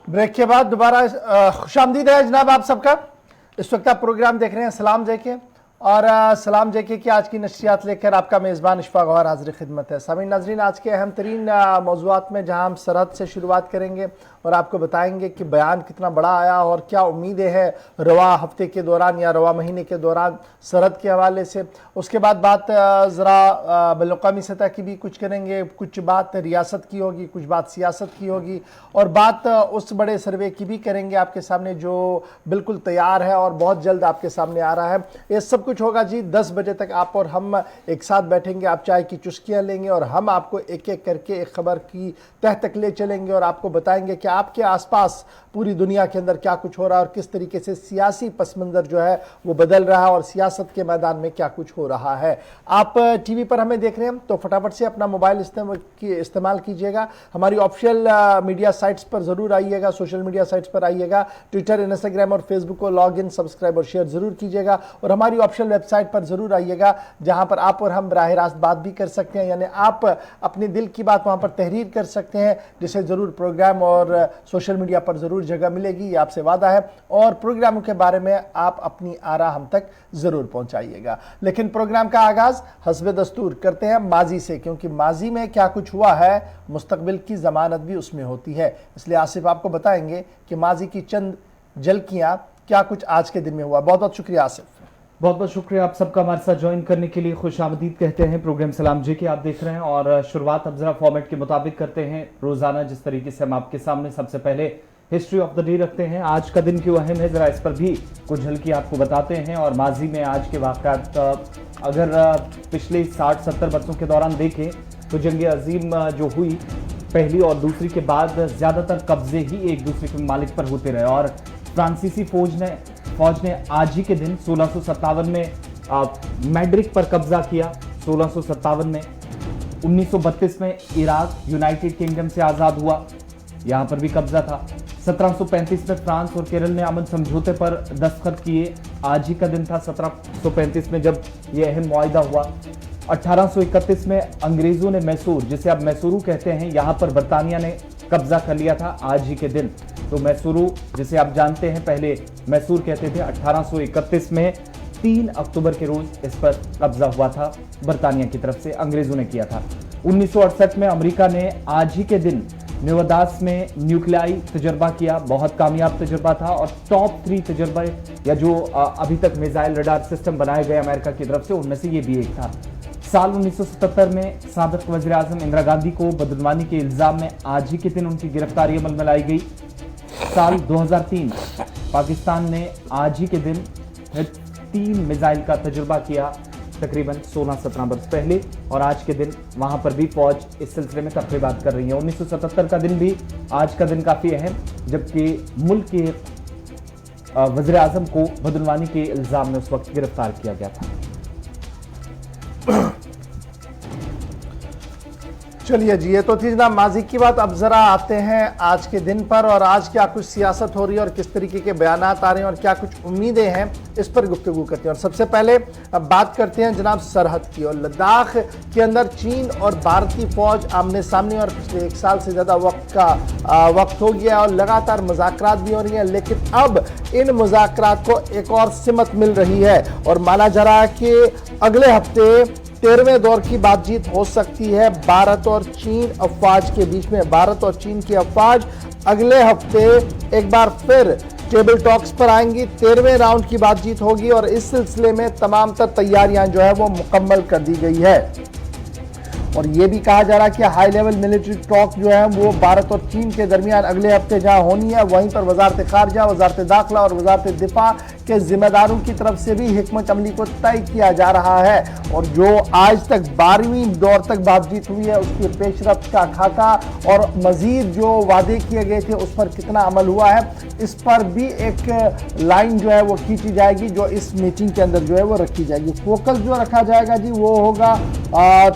Break के बाद दोबारा खुशामदीद है जनाब आप सबका। इस वक्त आप प्रोग्राम देख रहे हैं सलाम जेके और सलाम जेके की आज की नशरियात लेकर आपका मेज़बान इशफाक गौहर हाजिर खिदमत है। सामीन नाजरीन, आज के अहम तरीन मौज़ूआत में जहां हम सरहद से शुरुआत करेंगे और आपको बताएंगे कि बयान कितना बड़ा आया और क्या उम्मीदें हैं रवा हफ्ते के दौरान या रवा महीने के दौरान सरहद के हवाले से। उसके बाद बात ज़रा बैनुल-अक़वामी सतह की भी कुछ करेंगे, कुछ बात रियासत की होगी, कुछ बात सियासत की होगी और बात उस बड़े सर्वे की भी करेंगे आपके सामने जो बिल्कुल तैयार है और बहुत जल्द आपके सामने आ रहा है। ये सब कुछ होगा जी 10 बजे तक। आप और हम एक साथ बैठेंगे, आप चाय की चुस्कियाँ लेंगे और हम आपको एक एक करके एक खबर की तह तक ले चलेंगे और आपको बताएंगे कि आपके आसपास पूरी दुनिया के अंदर क्या कुछ हो रहा है और किस तरीके से सियासी पस मंज़र जो है वो बदल रहा है और सियासत के मैदान में क्या कुछ हो रहा है। आप टीवी पर हमें देख रहे हैं तो फटाफट से अपना मोबाइल इस्तेमाल कीजिएगा। हमारी ऑफिशियल मीडिया साइट्स पर ज़रूर आइएगा, सोशल मीडिया साइट्स पर आइएगा, ट्विटर, इंस्टाग्राम और फेसबुक को लॉग इन, सब्सक्राइब और शेयर ज़रूर कीजिएगा और हमारी ऑफिशियल वेबसाइट पर ज़रूर आइएगा जहाँ पर आप और हम बराह रास्त बात भी कर सकते हैं, यानी आप अपने दिल की बात वहाँ पर तहरीर कर सकते हैं, जिसे ज़रूर प्रोग्राम और सोशल मीडिया पर ज़रूर जगह मिलेगी, ये आपसे वादा है। और प्रोग्रामों के बारे में आप अपनी आरा हम तक ज़रूर पहुँचाइएगा। लेकिन प्रोग्राम का आगाज़ हस्बे दस्तूर करते हैं माजी से, क्योंकि माजी में क्या कुछ हुआ है मुस्तकबिल की ज़मानत भी उसमें होती है। इसलिए आसिफ आपको बताएंगे कि माजी की चंद झलकियाँ क्या कुछ आज के दिन में हुआ। बहुत बहुत शुक्रिया आसिफ। बहुत बहुत शुक्रिया आप सबका हमारे साथ ज्वाइन करने के लिए। खुशामदीद कहते हैं प्रोग्राम सलाम जी के आप देख रहे हैं और शुरुआत अब जरा फॉर्मेट के मुताबिक करते हैं। रोजाना जिस तरीके से हम आपके सामने सबसे पहले हिस्ट्री ऑफ द डे रखते हैं, आज का दिन क्यों अहम है जरा इस पर भी कुछ झलकी आपको बताते हैं। और माजी में आज के वाक़यात अगर पिछले 60-70 वर्षों के दौरान देखें तो जंग अजीम जो हुई पहली और दूसरी के बाद ज़्यादातर कब्जे ही एक दूसरे के ममालिक पर होते रहे और फ्रांसीसी फौज ने आज ही के दिन 1657 में मैड्रिड पर कब्जा किया। 1657 में 1932 में इराक यूनाइटेड किंगडम से आज़ाद हुआ, यहाँ पर भी कब्जा था। 1735 में फ्रांस और केरल ने अमन समझौते पर दस्तखत किए, आज ही का दिन था 1735 में जब यह अहम मुआहिदा हुआ। 1831 में अंग्रेजों ने मैसूर, जिसे अब मैसूरू कहते हैं, यहाँ पर बरतानिया ने कब्जा कर लिया था, आज ही के दिन। तो मैसूरू जिसे आप जानते हैं पहले मैसूर कहते थे, 1831 में 3 अक्टूबर के रोज इस पर कब्जा हुआ था, बरतानिया की तरफ से अंग्रेजों ने किया था। 1968 में अमेरिका ने आज ही के दिन नेवादास में न्यूक्लियाई तजर्बा किया, बहुत कामयाब तजर्बा था और टॉप 3 तजर्बे या जो अभी तक मिसाइल रडार सिस्टम बनाए गए अमेरिका की तरफ से उनमें से ये भी एक था। साल 1977 में साबिक वज़ीर आज़म इंदिरा गांधी को बदनवानी के इल्ज़ाम में आज ही के दिन उनकी गिरफ्तारी अमल में लाई गई। साल 2003 पाकिस्तान ने आज ही के दिन 3 मिसाइल का तजुर्बा किया, तकरीबन 16-17 वर्ष पहले, और आज के दिन वहां पर भी फौज इस सिलसिले में तफरीबात कर रही है। 1977 का दिन भी आज का दिन काफ़ी अहम, जबकि मुल्क के वज़ीर आज़म को बदनवानी के इल्ज़ाम में उस वक्त गिरफ्तार किया गया था। चलिए जी, ये तो थी जनाब माजी की बात। अब जरा आते हैं आज के दिन पर और आज क्या कुछ सियासत हो रही है और किस तरीके के बयानात आ रहे हैं और क्या कुछ उम्मीदें हैं, इस पर गुफ्तगू करते हैं। और सबसे पहले अब बात करते हैं जनाब सरहद की। और लद्दाख के अंदर चीन और भारतीय फौज आमने सामने और पिछले 1 साल से ज़्यादा वक्त हो गया और लगातार मुज़ाकरात भी हो रही हैं, लेकिन अब इन मुज़ाकरात को एक और सिमत मिल रही है और माना जा रहा है कि अगले हफ्ते 13वें दौर की बातचीत हो सकती है भारत और चीन अफवाज के बीच में। भारत और चीन की अफवाज अगले हफ्ते एक बार फिर टेबल टॉक्स पर आएंगी, 13वें राउंड की बातचीत होगी और इस सिलसिले में तमाम तर तैयारियां जो है वो मुकम्मल कर दी गई है। और ये भी कहा जा रहा है कि हाई लेवल मिलिट्री टॉक जो है वो भारत और चीन के दरमियान अगले हफ्ते जहां होनी है, वहीं पर वजारत खारजा, वजारत दाखिला और वजारत दिफा के जिम्मेदारों की तरफ से भी हिकमत अमली को तय किया जा रहा है। और जो आज तक 12वीं दौर तक बातचीत हुई है उसकी पेशरफ्त का खाका और मजीद जो वादे किए गए थे उस पर कितना अमल हुआ है, इस पर भी एक लाइन जो है वो खींची जाएगी जो इस मीटिंग के अंदर जो है वो रखी जाएगी। फोकस जो रखा जाएगा जी वो होगा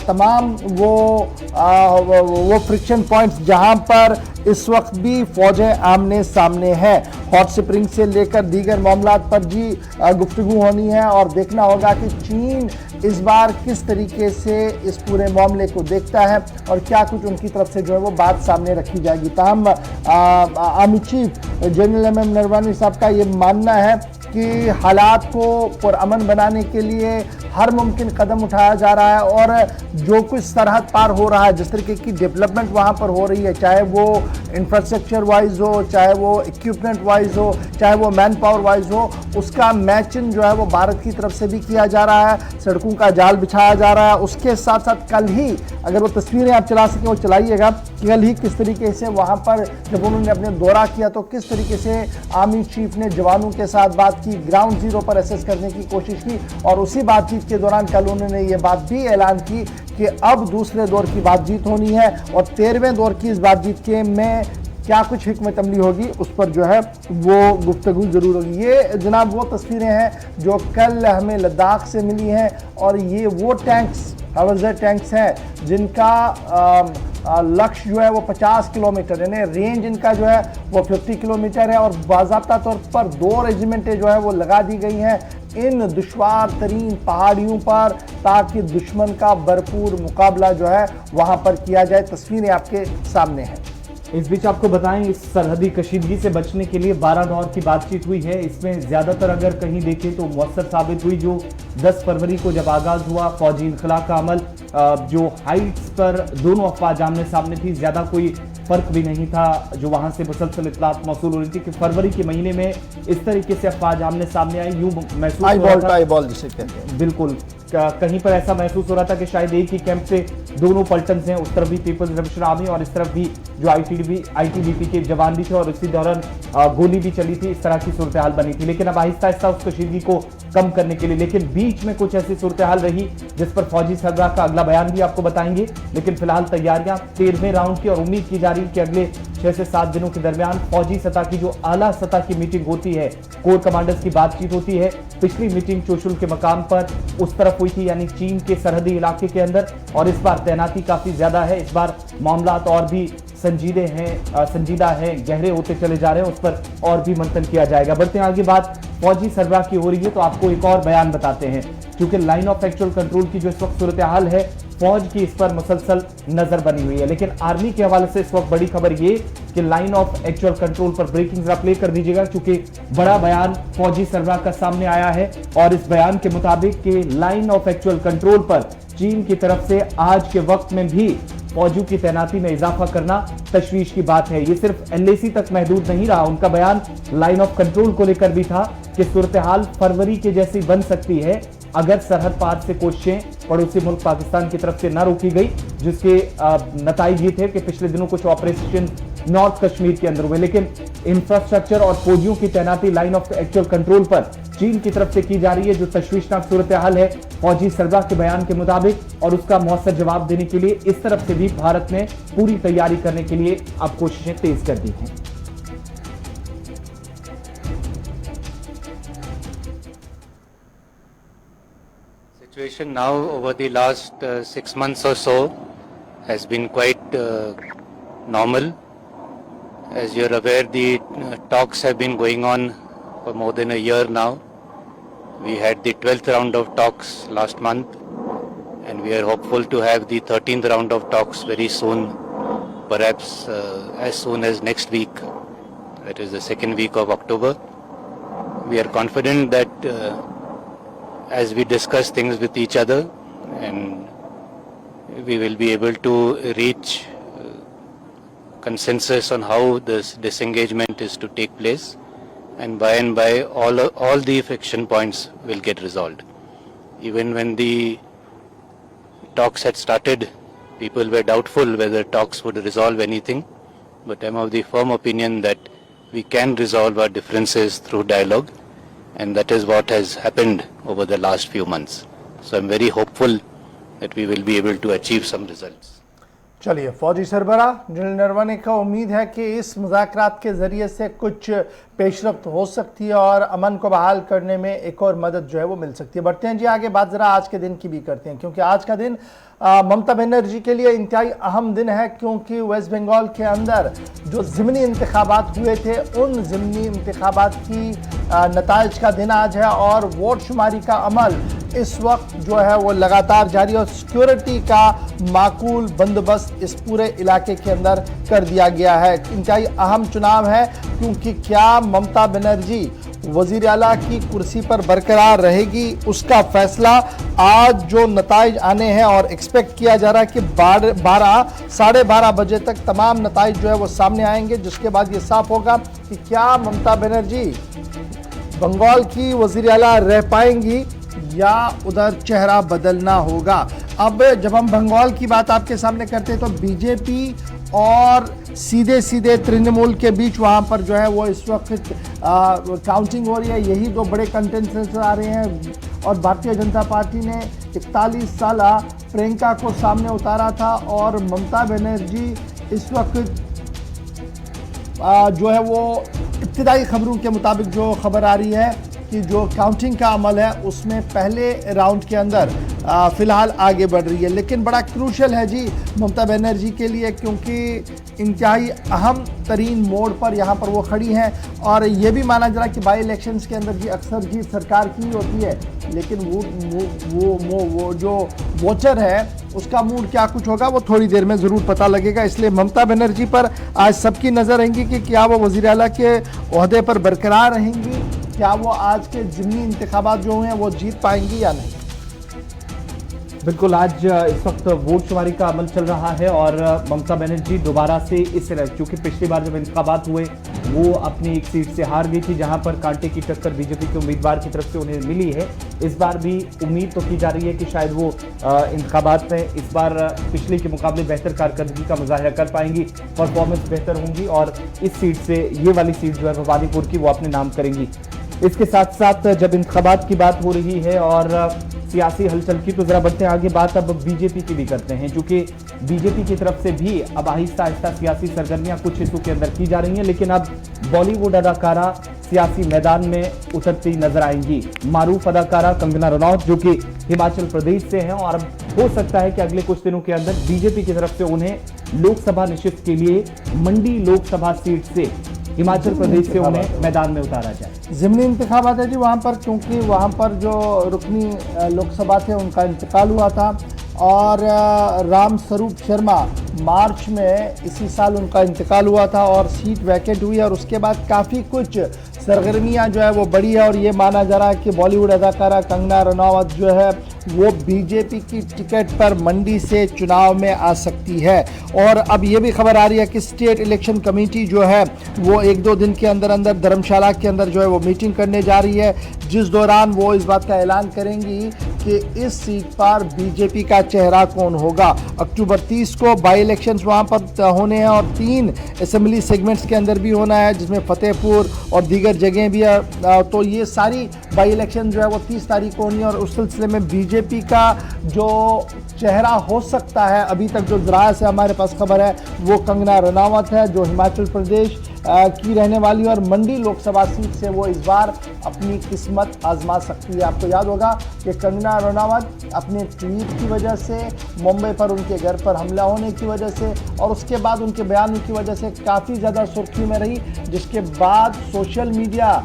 तमाम वो फ्रिक्शन पॉइंट्स जहां पर इस वक्त भी फौजें आमने सामने हैं। हॉट स्प्रिंग से लेकर दीगर मामलात पर जी गुफ्तगू होनी है और देखना होगा कि चीन इस बार किस तरीके से इस पूरे मामले को देखता है और क्या कुछ उनकी तरफ से जो है वो बात सामने रखी जाएगी। ताहम army chief general MM Narwani साहब का ये मानना है कि हालात को पुरअमन बनाने के लिए हर मुमकिन कदम उठाया जा रहा है और जो कुछ सरहद पार हो रहा है, जिस तरीके की डेवलपमेंट वहाँ पर हो रही है, चाहे वो इंफ्रास्ट्रक्चर वाइज हो, चाहे वो इक्विपमेंट वाइज हो, चाहे वो मैन पावर वाइज हो, उसका मैचिंग जो है वो भारत की तरफ से भी किया जा रहा है। सड़कों का जाल बिछाया जा रहा है। उसके साथ साथ कल ही, अगर वो तस्वीरें आप चला सकें वो चलाइएगा, कल ही किस तरीके से वहाँ पर जब उन्होंने अपने दौरा किया तो किस तरीके से आर्मी चीफ ने जवानों के साथ बात की, ग्राउंड जीरो पर असेस करने की कोशिश की और उसी बातचीत के दौरान कल उन्होंने ये बात भी ऐलान की कि अब दूसरे दौर की बातचीत होनी है और 13वें दौर की इस बातचीत के में क्या कुछ हिकमत अमली होगी उस पर जो है वो गुफ्तगू जरूर होगी। ये जनाब वो तस्वीरें हैं जो कल हमें लद्दाख से मिली हैं और ये वो टैंक्स, हवाज़र टैंक्स हैं जिनका लक्ष्य जो है वो 50 किलोमीटर, यानी रेंज इनका जो है वो 50 किलोमीटर है और बाज़ाब्ता तौर पर 2 रेजिमेंटें जो है वो लगा दी गई हैं इन दुश्वार तरीन पहाड़ियों पर ताकि दुश्मन का भरपूर मुकाबला जो है वहाँ पर किया जाए। तस्वीरें आपके सामने हैं। इस बीच आपको बताएं, इस सरहदी कशीदगी से बचने के लिए 12 दौर की बातचीत हुई है। इसमें ज़्यादातर अगर कहीं देखें तो मौसर साबित हुई जो 10 फरवरी को जब आगाज़ हुआ फौजी इनखला का अमल, जो हाइट्स पर दोनों अफवाज आमने सामने थी, ज़्यादा कोई फ़र्क भी नहीं था। जो वहाँ से मुसलसल इत्तलात मौसूल हो रही थी कि फरवरी के महीने में इस तरीके से अफवाज आमने सामने आई, यूँ महसूस हो रहा था, आई बॉल जिसे कहते हैं, बिल्कुल कहीं पर ऐसा महसूस हो रहा था कि शायद एक ही कैंप से दोनों पलटन हैं, उस तरफ भी पीपल्स लिबरेशन आर्मी और इस तरफ भी जो आईटीबीपी के जवान भी थे और इसी दौरान गोली भी चली थी। इस तरह की सूरत हाल बनी थी, लेकिन अब आहिस्ता आहिस्ता उस कशीदगी को कम करने के लिए, लेकिन बीच में कुछ ऐसी सूरत हाल रही जिस पर फौजी सरबराह का अगला बयान भी आपको बताएंगे। लेकिन फिलहाल तैयारियां 13वें राउंड की और उम्मीद की जा रही है कि अगले 6 से 7 दिनों के दरमियान फौजी सतह की जो आला सतह की मीटिंग होती है, कोर कमांडर्स की बातचीत होती है। पिछली मीटिंग चोशुल के मकाम पर उस तरफ हुई थी, यानी चीन के सरहदी इलाके के अंदर, और इस बार तैनाती काफी ज्यादा है। इस बार मामलात और भी संजीदा है, गहरे होते चले जा रहे हैं, उस पर और भी मंथन किया जाएगा। बढ़ते हैं आगे, बात फौजी सरबराह की हो रही है तो आपको एक और बयान बताते हैं, क्योंकि लाइन ऑफ एक्चुअल कंट्रोल की जो इस वक्त सूरत हाल है, फौज की इस पर मुसलसल नजर बनी हुई है। लेकिन आर्मी के हवाले से इस वक्त बड़ी खबर ये कि लाइन ऑफ एक्चुअल कंट्रोल पर ब्रेकिंग जरा प्ले कर दीजिएगा, क्योंकि बड़ा बयान फौजी सरबराह का सामने आया है और इस बयान के मुताबिक कि लाइन ऑफ एक्चुअल कंट्रोल पर चीन की तरफ से आज के वक्त में भी फौजियों की तैनाती में इजाफा करना तशवीश की बात है। ये सिर्फ LAC तक महदूद नहीं रहा, उनका बयान लाइन ऑफ कंट्रोल को लेकर भी था कि सूरत हाल फरवरी के जैसी बन सकती है अगर सरहद पार से कोशिशें पड़ोसी मुल्क पाकिस्तान की तरफ से न रोकी गई, जिसके नताइज ये थे कि पिछले दिनों कुछ ऑपरेशन नॉर्थ कश्मीर के अंदर हुए, लेकिन इंफ्रास्ट्रक्चर और फौजियों की तैनाती लाइन ऑफ एक्चुअल कंट्रोल पर चीन की तरफ से की जा रही है, जो तशवीशनाक सूरत हाल है फौजी सरबराह के बयान के मुताबिक, और उसका मौसर जवाब देने के लिए इस तरफ से भी भारत ने पूरी तैयारी करने के लिए अब कोशिशें तेज कर दी हैं। Situation now over the last 6 months or so has been quite normal. As you're aware, the talks have been going on for more than a year now. We had the 12th round of talks last month, and we are hopeful to have the 13th round of talks very soon, perhaps as soon as next week, that is the second week of October. We are confident that as we discuss things with each other, and we will be able to reach consensus on how this disengagement is to take place, and by all the friction points will get resolved. Even when the talks had started, people were doubtful whether talks would resolve anything, but I'm of the firm opinion that we can resolve our differences through dialogue, and that is what has happened over the last few months. So I'm very hopeful that we will be able to achieve some results. चलिए, फौजी सरबराह general Naravane का उम्मीद है कि इस मुज़ाकरात के ज़रिए से कुछ पेशरफ्त हो सकती है और अमन को बहाल करने में एक और मदद जो है वो मिल सकती है। बढ़ते हैं जी आगे, बात ज़रा आज के दिन की भी करते हैं, क्योंकि आज का दिन ममता बनर्जी के लिए इंतहाई अहम दिन है, क्योंकि वेस्ट बंगाल के अंदर जो ज़िमनी इंतखाबात हुए थे, उन ज़िमनी इंतखाबात की नताइज का दिन आज है और वोट शुमारी का अमल इस वक्त जो है वो लगातार जारी है और सिक्योरिटी का माकूल बंदोबस्त इस पूरे इलाके के अंदर कर दिया गया है। इंतहाई अहम चुनाव है क्योंकि क्या ममता बनर्जी वजीर आला की कुर्सी पर बरकरार रहेगी, उसका फैसला आज जो नताइज आने हैं और एक्सपेक्ट किया जा रहा है कि 12:30 बजे तक तमाम नताइज जो है वो सामने आएंगे, जिसके बाद ये साफ होगा कि क्या ममता बनर्जी बंगाल की वजीर आला रह पाएंगी या उधर चेहरा बदलना होगा। अब जब हम बंगाल की बात आपके सामने करते हैं तो बीजेपी और सीधे सीधे तृणमूल के बीच वहाँ पर जो है वो इस वक्त काउंटिंग हो रही है। यही दो बड़े कंटेंडर्स आ रहे हैं और भारतीय जनता पार्टी ने 41 साल प्रियंका को सामने उतारा था और ममता बनर्जी इस वक्त जो है वो इब्तिदाई खबरों के मुताबिक जो खबर आ रही है कि जो काउंटिंग का अमल है उसमें पहले राउंड के अंदर फिलहाल आगे बढ़ रही है। लेकिन बड़ा क्रूशल है जी ममता बनर्जी के लिए, क्योंकि इंतहाई अहम तरीन मोड़ पर यहाँ पर वो खड़ी हैं और ये भी माना जा रहा है कि बाई इलेक्शंस के अंदर जी अक्सर जीत सरकार की ही होती है, लेकिन वो जो वोटर है उसका मूड क्या कुछ होगा वो थोड़ी देर में ज़रूर पता लगेगा। इसलिए ममता बनर्जी पर आज सबकी नज़र रहेंगी कि क्या वो वज़ीर आला के ओहदे पर बरकरार रहेंगी, क्या वो आज के ज़िमनी इंतखाबात जो हैं वो जीत पाएंगी या नहीं। बिल्कुल, आज इस वक्त वोट शुमारी का अमल चल रहा है और ममता बनर्जी दोबारा से क्योंकि पिछली बार जब इंतखाबात हुए वो अपनी एक सीट से हार गई थी जहां पर कांटे की टक्कर बीजेपी के उम्मीदवार की तरफ से उन्हें मिली है। इस बार भी उम्मीद तो की जा रही है कि शायद वो इंतखाबात में इस बार पिछले के मुकाबले बेहतर कारकर्दगी का मुजाहिरा कर पाएंगी, परफॉर्मेंस बेहतर होंगी और इस सीट से ये वाली सीट जो है भवानीपुर की वो अपने नाम करेंगी। इसके साथ साथ जब इंतखाबात की बात हो रही है और सियासी हलचल की, तो जरा बढ़ते हैं आगे, बात अब बीजेपी की भी करते हैं, क्योंकि बीजेपी की तरफ से भी अब आहिस्ता आहिस्ता सियासी सरगर्मियां कुछ हिस्सों के अंदर की जा रही हैं, लेकिन अब बॉलीवुड अदाकारा सियासी मैदान में उतरती नजर आएंगी। मारूफ अदाकारा कंगना रनौत जो कि हिमाचल प्रदेश से हैं और अब हो सकता है कि अगले कुछ दिनों के अंदर बीजेपी की तरफ से उन्हें लोकसभा निशिस्त के लिए मंडी लोकसभा सीट से हिमाचल प्रदेश से उन्हें मैदान में उतारा जाए। ज़िमनी इंतखाबात है जी वहाँ पर, क्योंकि वहाँ पर जो रुकनी लोकसभा थे उनका इंतकाल हुआ था और राम स्वरूप शर्मा मार्च में इसी साल उनका इंतकाल हुआ था और सीट वैकेंट हुई और उसके बाद काफ़ी कुछ सरगर्मियाँ जो है वो बढ़ी है और ये माना जा रहा है कि बॉलीवुड अदाकारा कंगना रनौत जो है वो बीजेपी की टिकट पर मंडी से चुनाव में आ सकती है। और अब ये भी खबर आ रही है कि स्टेट इलेक्शन कमेटी जो है वो 1-2 दिन के अंदर अंदर धर्मशाला के अंदर जो है वो मीटिंग करने जा रही है, जिस दौरान वो इस बात का ऐलान करेंगी कि इस सीट पर बीजेपी का चेहरा कौन होगा। अक्टूबर 30 को बाई इलेक्शंस वहाँ पर होने हैं और 3 असेंबली सेगमेंट्स के अंदर भी होना है, जिसमें फतेहपुर और दीगर जगह भी है। तो ये सारी बाई इलेक्शन जो है वो 30 तारीख को होनी है और उस सिलसिले में बीजेपी का जो चेहरा हो सकता है, अभी तक जो ज़राए से हमारे पास खबर है वो कंगना रनावत है जो हिमाचल प्रदेश की रहने वाली और मंडी लोकसभा सीट से वो इस बार अपनी किस्मत आजमा सकती है। आपको याद होगा कि कंगना रनावत अपने ट्वीट की वजह से, मुंबई पर उनके घर पर हमला होने की वजह से और उसके बाद उनके बयानों की वजह से काफ़ी ज़्यादा सुर्खियों में रही, जिसके बाद सोशल मीडिया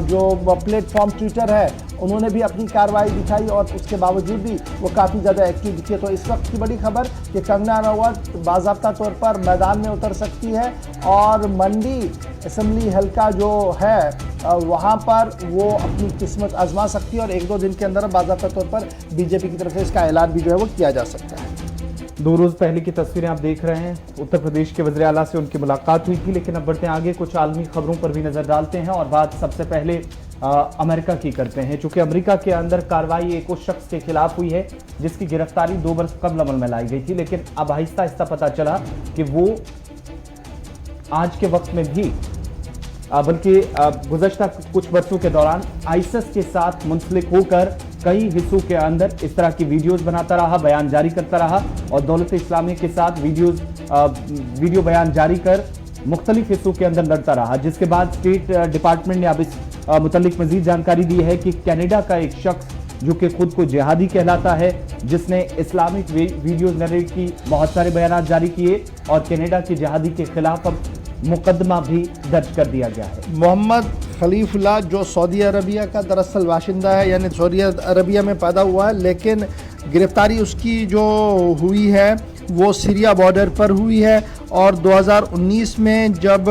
जो प्लेटफॉर्म ट्विटर है उन्होंने भी अपनी कार्रवाई दिखाई और उसके बावजूद भी वो काफ़ी ज़्यादा एक्टिव दिखे। तो इस वक्त की बड़ी खबर कि कंगना रनावत बाज़ाब्ता तौर पर मैदान में उतर सकती है और मंडी असेंबली हल्का जो है वहाँ पर वो अपनी किस्मत आजमा सकती है और 1-2 दिन के अंदर बाज़ाब्ता तौर पर बीजेपी की तरफ से इसका ऐलान भी जो है वो किया जा सकता है। 2 रोज़ पहले की तस्वीरें आप देख रहे हैं, उत्तर प्रदेश के वज़ीर आला से उनकी मुलाकात हुई थी। लेकिन अब बढ़ते हैं आगे, कुछ आलमी खबरों पर भी नज़र डालते हैं और बात सबसे पहले अमेरिका की करते हैं, चूंकि अमेरिका के अंदर कार्रवाई एक उस शख्स के खिलाफ हुई है जिसकी गिरफ्तारी 2 वर्ष कबल अमल में लाई गई थी, लेकिन अब आहिस्ता आहिस्ता पता चला कि वो आज के वक्त में भी बल्कि गुज़श्ता कुछ वर्षों के दौरान आईएसआईएस के साथ मुंसलिक होकर कई हिस्सों के अंदर इस तरह की वीडियोस बनाता रहा, बयान जारी करता रहा और दौलत इस्लामी के साथ वीडियो बयान जारी कर मुख्तलिफ हिस्सों के अंदर लड़ता रहा, जिसके बाद स्टेट डिपार्टमेंट ने अब इस मुतल्लिक मजीद जानकारी दी है कि कनाडा का एक शख्स जो कि खुद को जिहादी कहलाता है, जिसने इस्लामिक वीडियोस नरेट की, बहुत सारे बयान जारी किए और कनाडा की जिहादी के खिलाफ अब मुकदमा भी दर्ज कर दिया गया है। मोहम्मद खलीफुल्लाह जो सऊदी अरबिया का दरअसल बाशिंदा है, यानी सऊदी अरबिया में पैदा हुआ है, लेकिन गिरफ्तारी उसकी जो हुई है वो सीरिया बॉर्डर पर हुई है। और 2019 में जब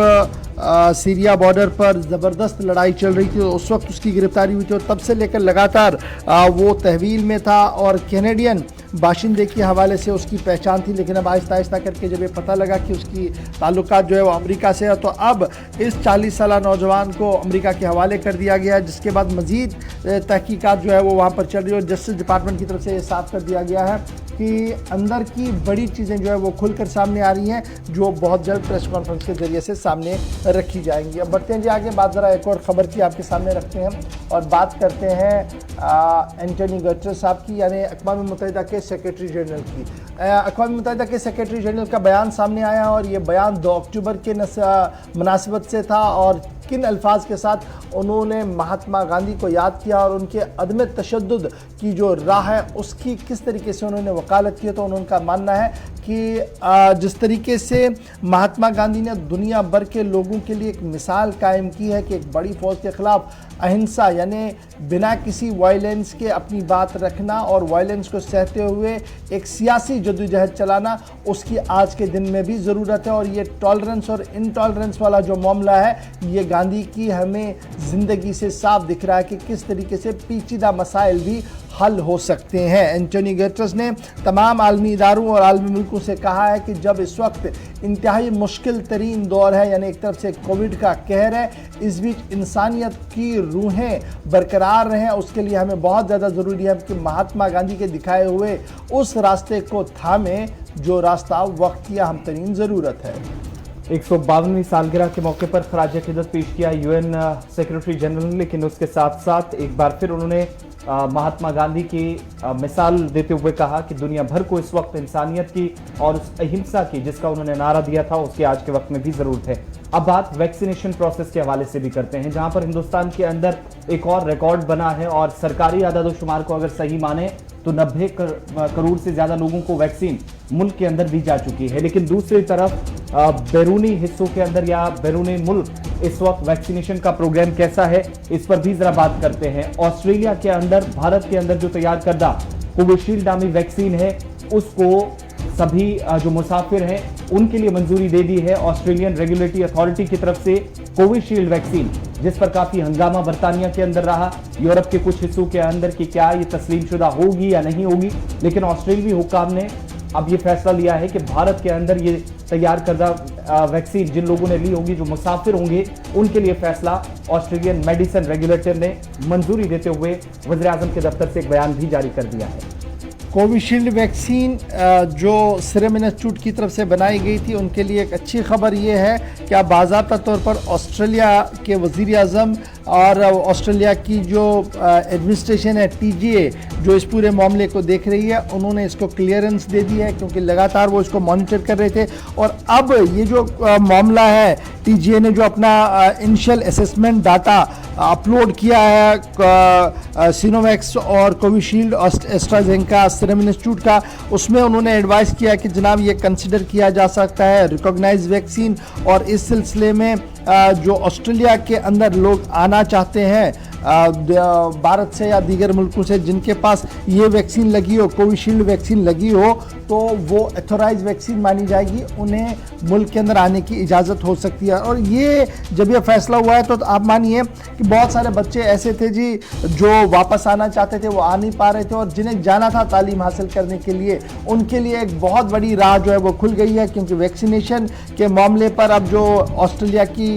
सीरिया बॉर्डर पर ज़बरदस्त लड़ाई चल रही थी तो उस वक्त उसकी गिरफ्तारी हुई थी, और तब से लेकर लगातार वो तहवील में था और कैनेडियन बाशिंदे के हवाले से उसकी पहचान थी। लेकिन अब आहिस्ता आहिस्ता करके जब ये पता लगा कि उसकी ताल्लुकात जो है वो अमेरिका से है, तो अब इस 40 साला नौजवान को अमेरिका के हवाले कर दिया गया है, जिसके बाद मज़ीद तहकीकात जो है वो वहाँ पर चल रही है। और जस्टिस डिपार्टमेंट की तरफ से ये साफ कर दिया गया है कि अंदर की बड़ी चीज़ें जो है वो खुलकर सामने आ रही हैं, जो बहुत जल्द प्रेस कॉन्फ्रेंस के जरिए से सामने रखी जाएंगी। अब बढ़ते हैं जी आगे, बात ज़रा एक और ख़बर की आपके सामने रखते हैं और बात करते हैं एंटोनी गुटेरेस साहब की, यानी अक़वाम मुत्तहिदा के सेक्रेटरी जनरल की। अक़वाम मुत्तहिदा के सेक्रेटरी जनरल का बयान सामने आया और ये बयान 2 अक्टूबर के मुनासिबत से था, और किन अल्फाज के साथ उन्होंने महात्मा गांधी को याद किया और उनके अदम तशद्दुद की जो राह है उसकी किस तरीके से उन्होंने वकालत की। तो उनका मानना है कि जिस तरीके से महात्मा गांधी ने दुनिया भर के लोगों के लिए एक मिसाल कायम की है कि एक बड़ी फ़ौज के ख़िलाफ़ अहिंसा, यानी बिना किसी वायलेंस के अपनी बात रखना और वायलेंस को सहते हुए एक सियासी जद्दोजहद चलाना, उसकी आज के दिन में भी ज़रूरत है। और ये टॉलरेंस और इनटॉलरेंस वाला जो मामला है, ये गांधी की हमें ज़िंदगी से साफ दिख रहा है कि किस तरीके से पेचीदा मसाइल भी हल हो सकते हैं। एंटोनी गुटेरेस ने तमाम आलमी इदारों और आलमी मुल्कों से कहा है कि जब इस वक्त इंतहाई मुश्किल तरीन दौर है, यानी एक तरफ से कोविड का कहर है, इस बीच इंसानियत की रूहें बरकरार रहें, उसके लिए हमें बहुत ज़्यादा ज़रूरी है कि महात्मा गांधी के दिखाए हुए उस रास्ते को थामें जो रास्ता वक्त की अहम तरीन ज़रूरत है। 152वीं सालगिरह के मौके पर खराज अकीदत पेश किया यूएन सेक्रेटरी जनरल, लेकिन उसके साथ साथ एक बार फिर उन्होंने महात्मा गांधी की मिसाल देते हुए कहा कि दुनिया भर को इस वक्त इंसानियत की और उस अहिंसा की जिसका उन्होंने नारा दिया था उसकी आज के वक्त में भी जरूरत है। अब बात वैक्सीनेशन प्रोसेस के हवाले से भी करते हैं, जहां पर हिंदुस्तान के अंदर एक और रिकॉर्ड बना है और सरकारी आदादोशुमार को अगर सही माने तो 90 करोड़ से ज्यादा लोगों को वैक्सीन मुल्क के अंदर दी जा चुकी है। लेकिन दूसरी तरफ बैरूनी हिस्सों के अंदर या बैरूनी मुल्क इस वक्त वैक्सीनेशन का प्रोग्राम कैसा है, इस पर भी जरा बात करते हैं। ऑस्ट्रेलिया के अंदर, भारत के अंदर जो तैयार करदा कोविशील्ड नामी वैक्सीन है उसको सभी जो मुसाफिर हैं उनके लिए मंजूरी दे दी है ऑस्ट्रेलियन रेगुलेटरी अथॉरिटी की तरफ से। कोविशील्ड वैक्सीन जिस पर काफी हंगामा बरतानिया के अंदर रहा, यूरोप के कुछ हिस्सों के अंदर कि क्या ये तस्लीम शुदा होगी या नहीं होगी, लेकिन ऑस्ट्रेलियाई हुक्काम ने अब ये फैसला लिया है कि भारत के अंदर ये तैयार करदा वैक्सीन जिन लोगों ने ली होगी, जो मुसाफिर होंगे, उनके लिए फैसला ऑस्ट्रेलियन मेडिसिन रेगुलेटर ने मंजूरी देते हुए वज़ीर आज़म के दफ्तर से एक बयान भी जारी कर दिया है। कोविशील्ड वैक्सीन जो सीरम इंस्टीट्यूट की तरफ से बनाई गई थी, उनके लिए एक अच्छी खबर ये है कि अब बाज़ाब्ता तौर पर ऑस्ट्रेलिया के वज़ीर आज़म और ऑस्ट्रेलिया की जो एडमिनिस्ट्रेशन है TGA, जो इस पूरे मामले को देख रही है, उन्होंने इसको क्लियरेंस दे दी है, क्योंकि लगातार वो इसको मॉनिटर कर रहे थे। और अब ये जो मामला है, TGA ने जो अपना इनिशियल असेसमेंट डाटा अपलोड किया है सिनोवैक्स और कोविशील्ड एस्ट्राजेनेका सीरम इंस्टीट्यूट का, उसमें उन्होंने एडवाइस किया कि जनाब ये कंसिडर किया जा सकता है रिकॉग्नाइज वैक्सीन। और इस सिलसिले में जो ऑस्ट्रेलिया के अंदर लोग आना चाहते हैं भारत से या दीगर मुल्कों से जिनके पास ये वैक्सीन लगी हो, कोविशील्ड वैक्सीन लगी हो, तो वो एथोराइज वैक्सीन मानी जाएगी, उन्हें मुल्क के अंदर आने की इजाज़त हो सकती है। और ये जब ये फैसला हुआ है तो आप मानिए कि बहुत सारे बच्चे ऐसे थे जी जो वापस आना चाहते थे, वो आ नहीं पा रहे थे, और जिन्हें जाना था तालीम हासिल करने के लिए, उनके लिए एक बहुत बड़ी राह जो है वो खुल गई है। क्योंकि वैक्सीनेशन के मामले पर अब जो ऑस्ट्रेलिया की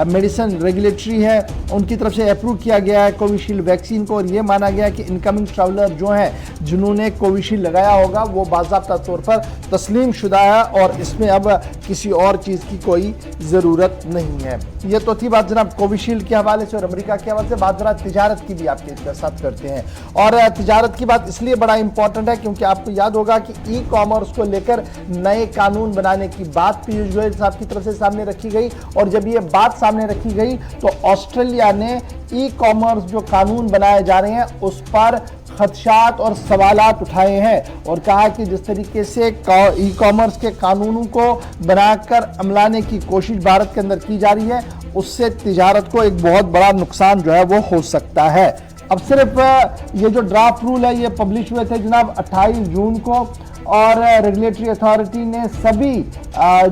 मेडिसिन रेगुलेटरी है, उनकी तरफ से अप्रूव किया गया है कोविशील्ड वैक्सीन को, और ये माना गया कि इनकमिंग ट्रैवलर जो हैं जिन्होंने कोविशील्ड लगाया होगा वो बाज़ाब्ता तौर पर तस्लीम शुदा है, और इसमें अब किसी और चीज़ की कोई ज़रूरत नहीं है। ये तो थी बात जनाब कोविशील्ड के हवाले से और अमेरिका के हवाले से। बात जरा तिजारत की भी आपके साथ करते हैं, और तिजारत की बात इसलिए बड़ा इंपॉर्टेंट है क्योंकि आपको याद होगा कि ई कॉमर्स को लेकर नए कानून बनाने की बात पीयूष गोयल साहब की तरफ से सामने रखी गई, और जब ये बात सामने रखी गई तो ऑस्ट्रेलिया ने ई कॉमर्स जो कानून बनाए जा रहे हैं उस पर खदशात और सवालात उठाए हैं और कहा कि जिस तरीके से ई कॉमर्स के कानूनों को बनाकर अमलाने की कोशिश भारत के अंदर की जा रही है, उससे तिजारत को एक बहुत बड़ा नुकसान जो है वो हो सकता है। अब सिर्फ ये जो ड्राफ्ट रूल है ये पब्लिश हुए थे जनाब 28 जून को, और रेगुलेटरी अथॉरिटी ने सभी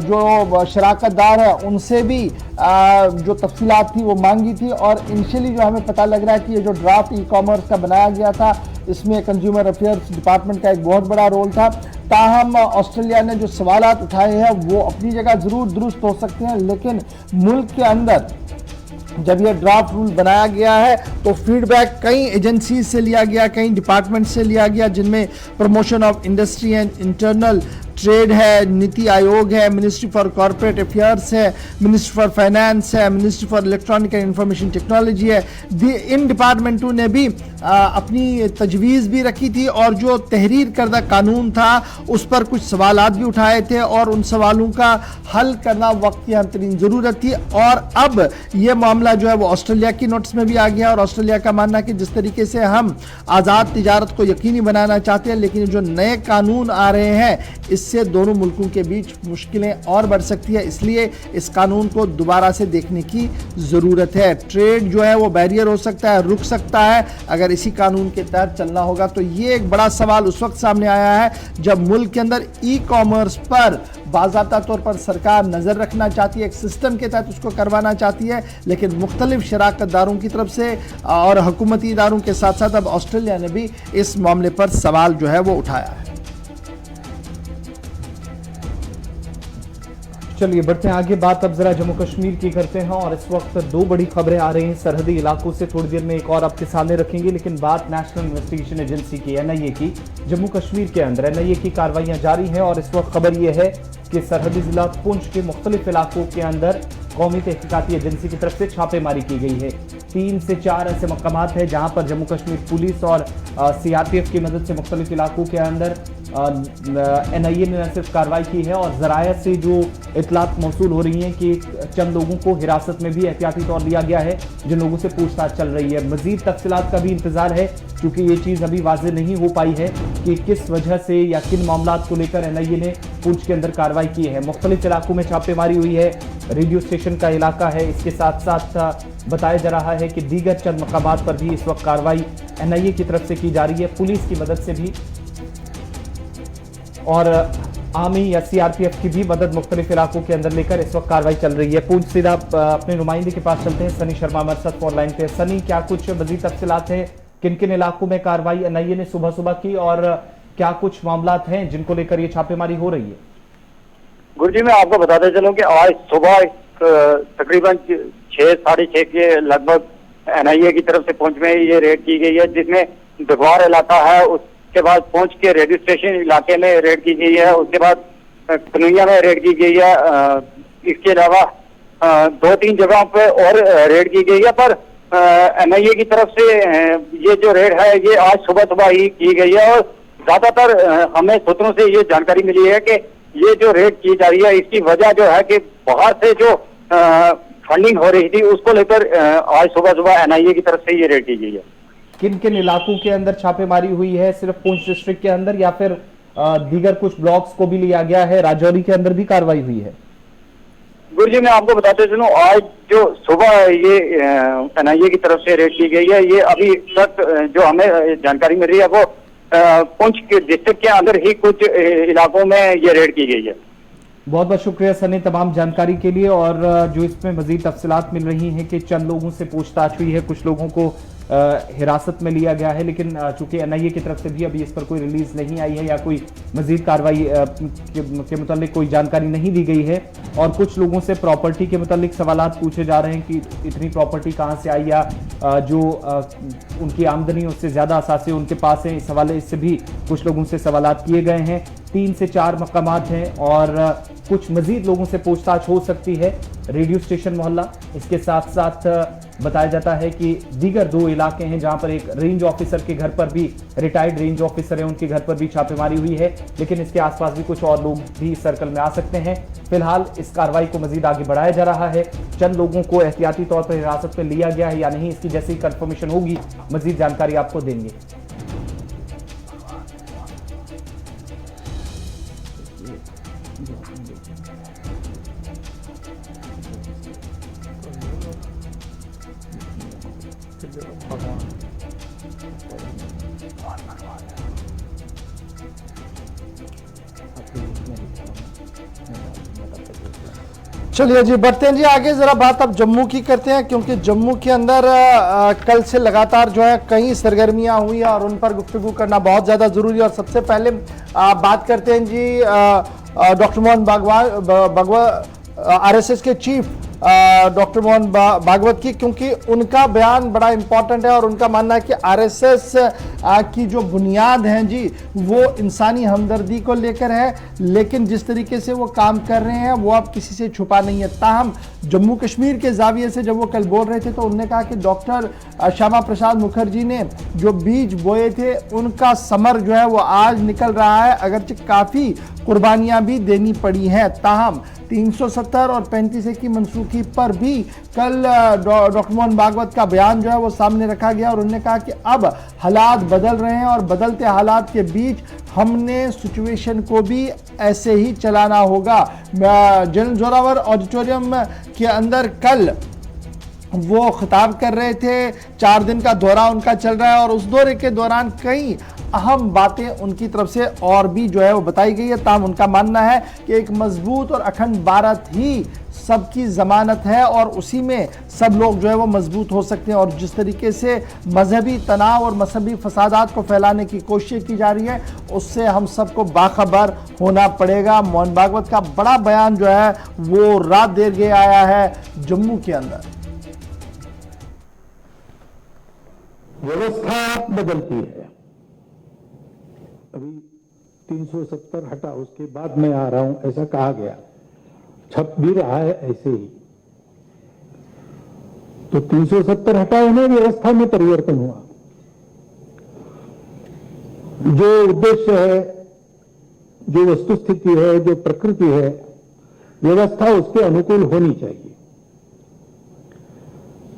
जो शराकतदार है उनसे भी जो तफसीलात थी वो मांगी थी। और इनिशियली जो हमें पता लग रहा है कि ये जो ड्राफ्ट ई कॉमर्स का बनाया गया था इसमें कंज्यूमर अफेयर्स डिपार्टमेंट का एक बहुत बड़ा रोल था। ताहम ऑस्ट्रेलिया ने जो सवालात उठाए हैं वो अपनी जगह ज़रूर दुरुस्त हो सकते हैं, लेकिन मुल्क के अंदर जब यह ड्राफ्ट रूल बनाया गया है तो फीडबैक कई एजेंसी से लिया गया, कई डिपार्टमेंट से लिया गया, जिनमें promotion of industry and internal trade है, नीति आयोग है, मिनिस्ट्री फॉर कॉर्पोरेट अफेयर्स है, मिनिस्ट्री फॉर फाइनेंस है, ministry for electronic and information technology है। इन डिपार्टमेंटों ने भी अपनी तजवीज़ भी रखी थी और जो तहरीर करदा कानून था उस पर कुछ सवालात भी उठाए थे और उन सवालों का हल करना वक्त की अहम तरीन ज़रूरत थी। और अब ये मामला जो है वो ऑस्ट्रेलिया की नोटिस में भी आ गया और ऑस्ट्रेलिया का मानना है कि जिस तरीके से हम आज़ाद तिजारत को यकीनी बनाना चाहते हैं, लेकिन जो नए कानून आ रहे हैं इससे दोनों मुल्कों के बीच मुश्किलें और बढ़ सकती है, इसलिए इस कानून को दोबारा से देखने की ज़रूरत है। ट्रेड जो है वो बैरियर हो सकता है, रुक सकता है अगर इसी कानून के तहत चलना होगा। तो ये एक बड़ा सवाल उस वक्त सामने आया है जब मुल्क के अंदर ई कॉमर्स पर बाज़ाब्ता तौर पर सरकार नज़र रखना चाहती है, एक सिस्टम के तहत उसको करवाना चाहती है, लेकिन मुख्तलिफ शराकतदारों की तरफ से और हुकूमती इदारों के साथ साथ अब ऑस्ट्रेलिया ने भी इस मामले पर सवाल जो है वो उठाया है। चलिए बढ़ते हैं आगे, बात अब जरा जम्मू कश्मीर की करते हैं और इस वक्त दो बड़ी खबरें आ रही हैं सरहदी इलाकों से। थोड़ी देर में एक और आपके सामने रखेंगे, लेकिन बात नेशनल इन्वेस्टिगेशन एजेंसी की एनआईए की जम्मू कश्मीर के अंदर एनआईए की कार्रवाइयां जारी हैं और इस वक्त खबर यह है कि सरहदी जिला पुंछ के मुख्तलिफ इलाकों के अंदर कौमी तहकीकाती एजेंसी की तरफ से छापेमारी की गई है। 3 से 4 ऐसे मकामात हैं जहां पर जम्मू कश्मीर पुलिस और सीआरपीएफ की मदद से मुख्तलिफ इलाकों के अंदर एनआईए ने न सिर्फ कार्रवाई की है और जराया से जो इतलात मौसूल हो रही हैं कि चंद लोगों को हिरासत में भी एहतियाती तौर लिया गया है, जिन लोगों से पूछताछ चल रही है। मजीद तफसीलात का भी इंतजार है क्योंकि ये चीज़ अभी वाज़ेह नहीं हो पाई है कि किस वजह से या किन मामलात को लेकर एनआईए ने पुंछ के अंदर कार्रवाई की है। मुख्तलिफ इलाकों में छापेमारी हुई है, रेडियो स्टेशन का इलाका है, इसके साथ साथ बताया जा रहा है कि दीगर चंद मकामात पर भी इस वक्त कार्रवाई एनआईए की तरफ से की जा रही है, पुलिस की मदद से भी और आर्मी या सीआरपीएफ की भी मदद मुख्तलिफ इलाकों के अंदर लेकर इस वक्त कार्रवाई चल रही है। पूंछ सीधा अपने नुमाइंदे के पास चलते हैं, सनी शर्मा हमारे साथ फोन लाइन पे। सनी, क्या कुछ मजीद तफसीलात हैं, किन किन इलाकों में कार्रवाई एनआईए ने सुबह सुबह की और क्या कुछ मामलात हैं जिनको लेकर ये छापेमारी हो रही है? गुरुजी, मैं आपको बताते चलूं कि आज सुबह तकरीबन 6 साढ़े 6 के लगभग एनआईए की तरफ से पुंछ में ये रेड की गई है, जिसमें दगवार इलाका है, उसके बाद पुंछ के रेडियो स्टेशन इलाके में रेड की गई है, उसके बाद कनुइया में रेड की गई है। इसके अलावा 2-3 जगहों पे और रेड की गई है, पर एनआईए की तरफ से ये जो रेड है ये आज सुबह सुबह ही की गई है और ज्यादातर हमें सूत्रों से ये जानकारी मिली है कि ये जो रेड की जा रही है इसकी वजह जो है कि बाहर से जो फंडिंग हो रही थी उसको लेकर आज सुबह सुबह एनआईए की तरफ से ये रेड की गई है। किन किन इलाकों के अंदर छापेमारी हुई है? सिर्फ पुंछ डिस्ट्रिक्ट के अंदर या फिर दीगर कुछ ब्लॉक्स को भी लिया गया है? राजौरी के अंदर भी कार्रवाई हुई है? गुरुजी, मैं आपको बताते चलूं, आज जो सुबह ये एनआईए की तरफ से रेड की गई है, ये अभी तक जो हमें जानकारी मिल रही है वो पुंछ के डिस्ट्रिक्ट के अंदर ही कुछ इलाकों में ये रेड की गई है। बहुत बहुत शुक्रिया सनी तमाम जानकारी के लिए। और जो इसमें मजीद तफसीलात मिल रही हैं कि चंद लोगों से पूछताछ हुई है, कुछ लोगों को हिरासत में लिया गया है, लेकिन चूंकि एनआईए की तरफ से भी अभी इस पर कोई रिलीज नहीं आई है या कोई मजीद कार्रवाई के मुतालिक कोई जानकारी नहीं दी गई है और कुछ लोगों से प्रॉपर्टी के मुतालिक सवालात पूछे जा रहे हैं कि इतनी प्रॉपर्टी कहाँ से आई या जो उनकी आमदनी उससे ज़्यादा असासे उनके पास है, इस हवाले से भी कुछ लोगों से सवालात किए गए हैं। 3 से 4 मकामात हैं और कुछ मजीद लोगों से पूछताछ हो सकती है। रेडियो स्टेशन मोहल्ला, इसके साथ साथ बताया जाता है कि दीगर 2 इलाके हैं जहां पर एक रेंज ऑफिसर के घर पर भी, रिटायर्ड रेंज ऑफिसर है, उनके घर पर भी छापेमारी हुई है, लेकिन इसके आसपास भी कुछ और लोग भी इस सर्कल में आ सकते हैं। फिलहाल इस कार्रवाई को मजीद आगे बढ़ाया जा रहा है। चंद लोगों को एहतियाती तौर पर हिरासत में लिया गया है या नहीं, इसकी जैसे ही कंफर्मेशन होगी मजीद जानकारी आपको देंगे। चलिए जी, बढ़ते हैं जी आगे। जरा बात अब जम्मू की करते हैं, क्योंकि जम्मू के अंदर कल से लगातार जो है कई सरगर्मियां हुई और उन पर गुफ्तगू करना बहुत ज़्यादा ज़रूरी है। और सबसे पहले बात करते हैं जी डॉक्टर मोहन भागवत, आरएसएस के चीफ डॉक्टर मोहन भागवत की, क्योंकि उनका बयान बड़ा इंपॉर्टेंट है और उनका मानना है कि आरएसएस की जो बुनियाद हैं जी वो इंसानी हमदर्दी को लेकर है, लेकिन जिस तरीके से वो काम कर रहे हैं वो अब किसी से छुपा नहीं है। ताहम जम्मू कश्मीर के जाविये से जब वो कल बोल रहे थे तो उन्होंने कहा कि डॉक्टर श्यामा प्रसाद मुखर्जी ने जो बीज बोए थे उनका समर जो है वो आज निकल रहा है, अगरचे काफ़ी कुर्बानियां भी देनी पड़ी हैं। ताहम 370 और 35 की मनसूखी पर भी कल डॉक्टर मोहन भागवत का बयान जो है वो सामने रखा गया और उन्होंने कहा कि अब हालात बदल रहे हैं और बदलते हालात के बीच हमने सिचुएशन को भी ऐसे ही चलाना होगा। जनरल जोरावर ऑडिटोरियम के अंदर कल वो खिताब कर रहे थे, 4 दिन का दौरा उनका चल रहा है और उस दौरे के दौरान कई अहम बातें उनकी तरफ से और भी जो है वो बताई गई है। ताम उनका मानना है कि एक मजबूत और अखंड भारत ही सबकी जमानत है और उसी में सब लोग जो है वो मजबूत हो सकते हैं। और जिस तरीके से मजहबी तनाव और मजहबी फसादात को फैलाने की कोशिश की जा रही है उससे हम सबको बाखबर होना पड़ेगा। मोहन भागवत का बड़ा बयान जो है वो रात देर के आया है जम्मू के अंदर। व्यवस्था बदलती है। अभी 370 हटा, उसके बाद मैं आ रहा हूं, ऐसा कहा गया, छप भी रहा है ऐसे ही। तो 370 हटाए ना, व्यवस्था में परिवर्तन हुआ। जो उद्देश्य है, जो वस्तुस्थिति है, जो प्रकृति है, व्यवस्था उसके अनुकूल होनी चाहिए।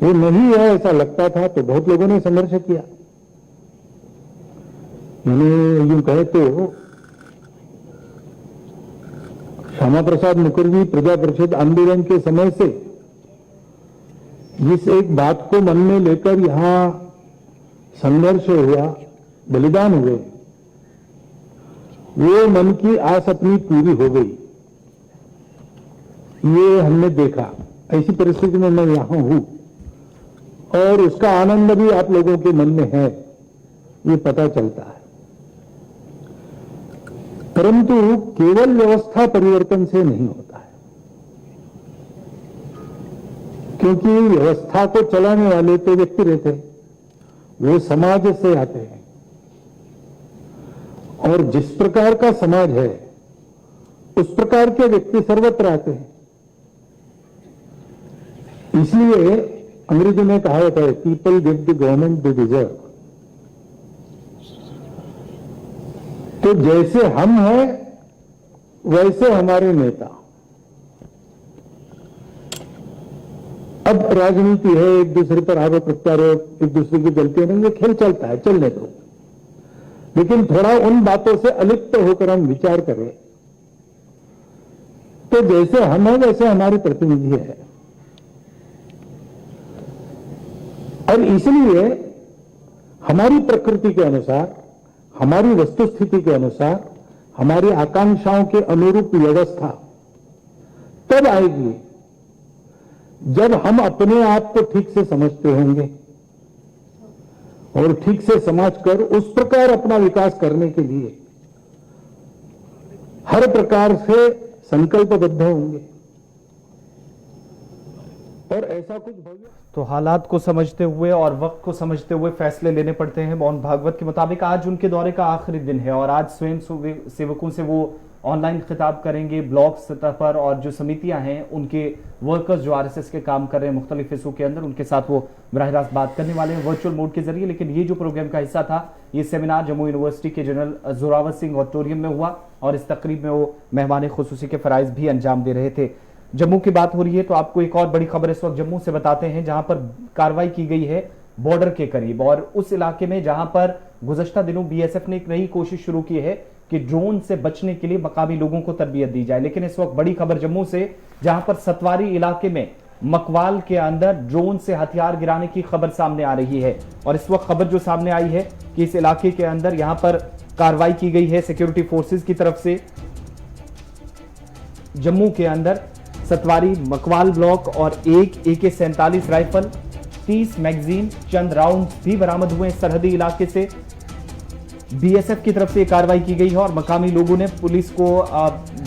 वो नहीं है ऐसा लगता था तो बहुत लोगों ने संघर्ष किया। मैंने यूं कहे तो श्यामा प्रसाद मुखर्जी प्रजा परिषद आंदोलन के समय से जिस एक बात को मन में लेकर यहां संघर्ष हुआ, बलिदान हुए, वो मन की आस अपनी पूरी हो गई। ये हमने देखा। ऐसी परिस्थिति में मैं यहां हूं और उसका आनंद भी आप लोगों के मन में है, ये पता चलता है। परंतु केवल व्यवस्था परिवर्तन से नहीं होता है, क्योंकि व्यवस्था को चलाने वाले तो व्यक्ति रहते हैं, वो समाज से आते हैं और जिस प्रकार का समाज है उस प्रकार के व्यक्ति सर्वत्र आते हैं। इसलिए अंग्रेजी में कहावत है, people give the government they deserve. तो जैसे हम हैं वैसे हमारे नेता। अब राजनीति है, एक दूसरे पर आरोप प्रत्यारोप, एक दूसरे की गलतियां नहीं, ये खेल चलता है, चलने दो। लेकिन थोड़ा उन बातों से अलिप्त होकर हम विचार करें तो जैसे हम हैं वैसे हमारे प्रतिनिधि है। और इसलिए हमारी प्रकृति के अनुसार, हमारी वस्तुस्थिति के अनुसार, हमारी आकांक्षाओं के अनुरूप व्यवस्था तब आएगी जब हम अपने आप को ठीक से समझते होंगे और ठीक से समझकर उस प्रकार अपना विकास करने के लिए हर प्रकार से संकल्पबद्ध होंगे। और ऐसा कुछ भव्य तो हालात को समझते हुए और वक्त को समझते हुए फैसले लेने पड़ते हैं। मोहन भागवत के मुताबिक आज उनके दौरे का आखिरी दिन है और आज स्वयं सेवकों से वो ऑनलाइन खिताब करेंगे ब्लॉक सतह पर, और जो समितियां हैं उनके वर्कर्स जो आरएसएस के काम कर रहे हैं मुख्तलिफ हिस्सों के अंदर, उनके साथ वो बराह रास्त बात करने वाले हैं वर्चुअल मोड के जरिए। लेकिन ये जो प्रोग्राम का हिस्सा था, ये सेमिनार जम्मू यूनिवर्सिटी के जनरल जोरावर सिंह ऑडिटोरियम में हुआ और इस तकरीब में वो मेहमान खुसूसी के फराइज भी अंजाम दे रहे थे। जम्मू की बात हो रही है तो आपको एक और बड़ी खबर इस वक्त जम्मू से बताते हैं, जहां पर कार्रवाई की गई है बॉर्डर के करीब और उस इलाके में जहां पर गुज़श्ता दिनों बीएसएफ ने एक नई कोशिश शुरू की है कि ड्रोन से बचने के लिए मकामी लोगों को तरबियत दी जाए। लेकिन इस वक्त बड़ी खबर जम्मू से, जहां पर सतवारी इलाके में मकवाल के अंदर ड्रोन से हथियार गिराने की खबर सामने आ रही है। और इस वक्त खबर जो सामने आई है कि इस इलाके के अंदर यहां पर कार्रवाई की गई है सिक्योरिटी फोर्सेस की तरफ से। जम्मू के अंदर सतवारी मकवाल ब्लॉक और एक AK-47 राइफल, 30 मैगजीन, चंद राउंड भी बरामद हुए सरहदी इलाके से। BSF की तरफ से कार्रवाई की गई है और मकामी लोगों ने पुलिस को